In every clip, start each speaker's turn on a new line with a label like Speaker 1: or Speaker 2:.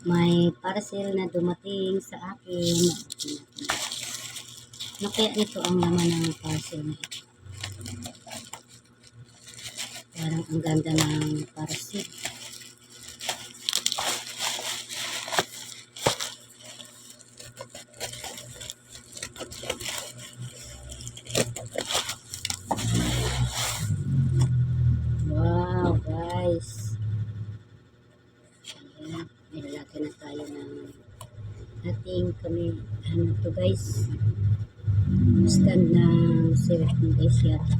Speaker 1: May parcel na dumating sa akin. Ano kaya ito ang laman ng parcel na ito? Parang ang ganda ng parcel. Wow, guys. Ayan, nilalagay na tayo ng ating kami. Ano to guys? Stand ng cellphone guys yata.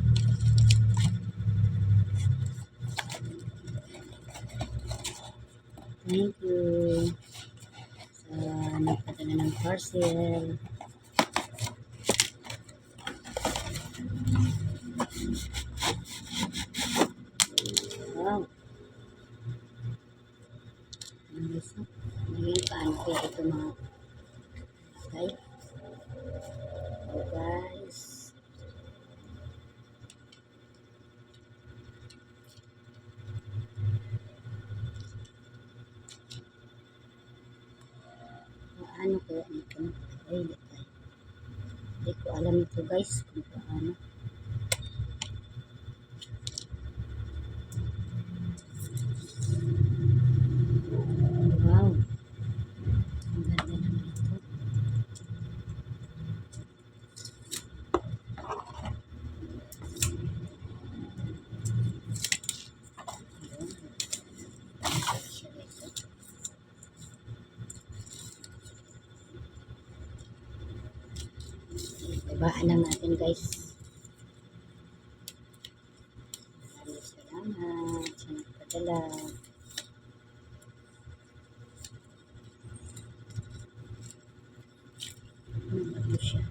Speaker 1: Thank you sa nagpadala ng parcel. Wow. Naging paano kaya ito mga guys? Oh guys. Paano kaya ito? Ay, hindi ko alam ito guys kung paano. Wow. Ang ganda naman ito. Ibaan lang natin guys. Maraming salamat sa nagpadala. Ano siya?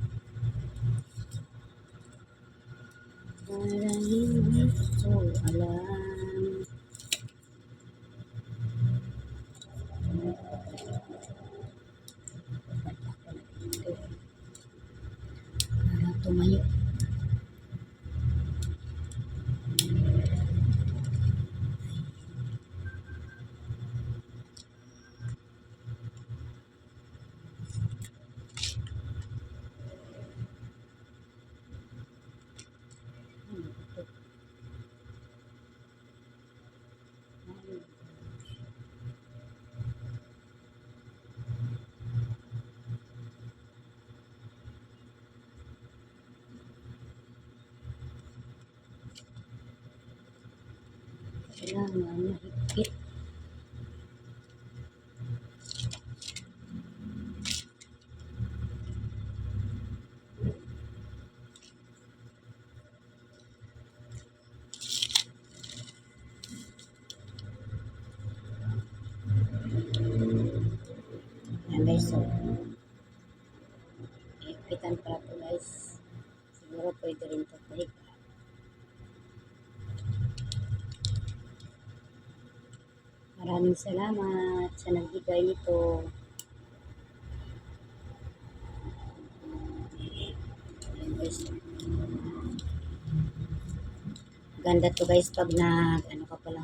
Speaker 1: Parang hindi ko alam. Parang tumayo. Kailangan mahigpit. Yan guys, so higpitan pa ito guys. Siguro pwede rin ito kahit. Maraming salamat sa nagbigay nito. Ayan guys. Ganda to guys pag ano ka pala,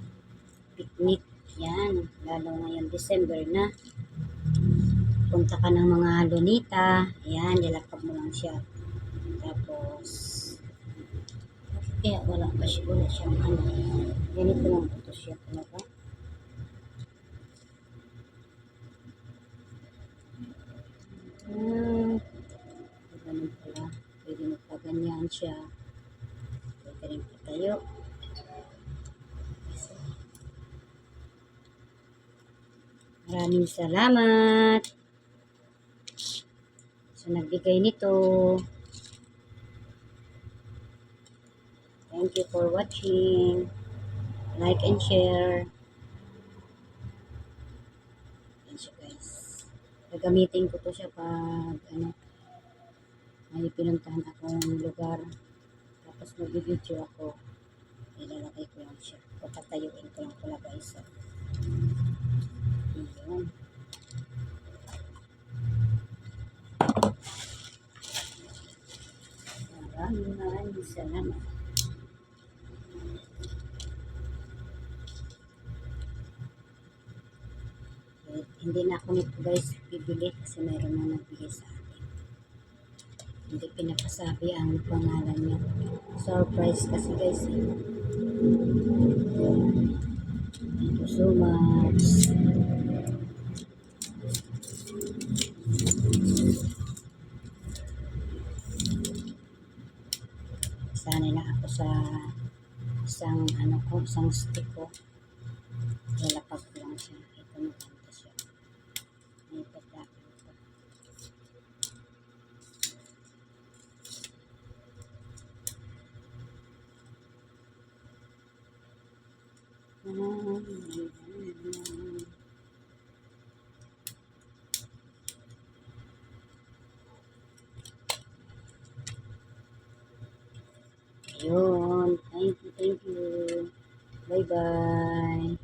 Speaker 1: picnic. Yan, lalo ngayon December na. Punta ka ng mga Lunita. Ayan, nilakab mo lang siya. Tapos, kaya wala siyang ano. Ganito lang ito siya talaga. Ganun pala. Pwede magpaganyan siya. Pwede rin patayo. Maraming salamat sa nagbigay nito. Thank you for watching. Like and share. Yan siya guys. Gagamitin ko to siya pag ano, may pinuntahan akong lugar. Tapos mag-video ako. Ilalagay ko lang siya. Papatayuin ko lang pala guys. So, yun. Maraming salamat. Hindi na ako nito guys bibili kasi meron na nagbigay sa akin. Hindi pinapasabi ang pangalan niya. Surprise kasi guys. Thank you so much. Sana lang ako sa isang stick ko. Lalapag ko lang siya. Ito maganda siya. May pagdapin ito. Ayun. Thank you. Bye-bye.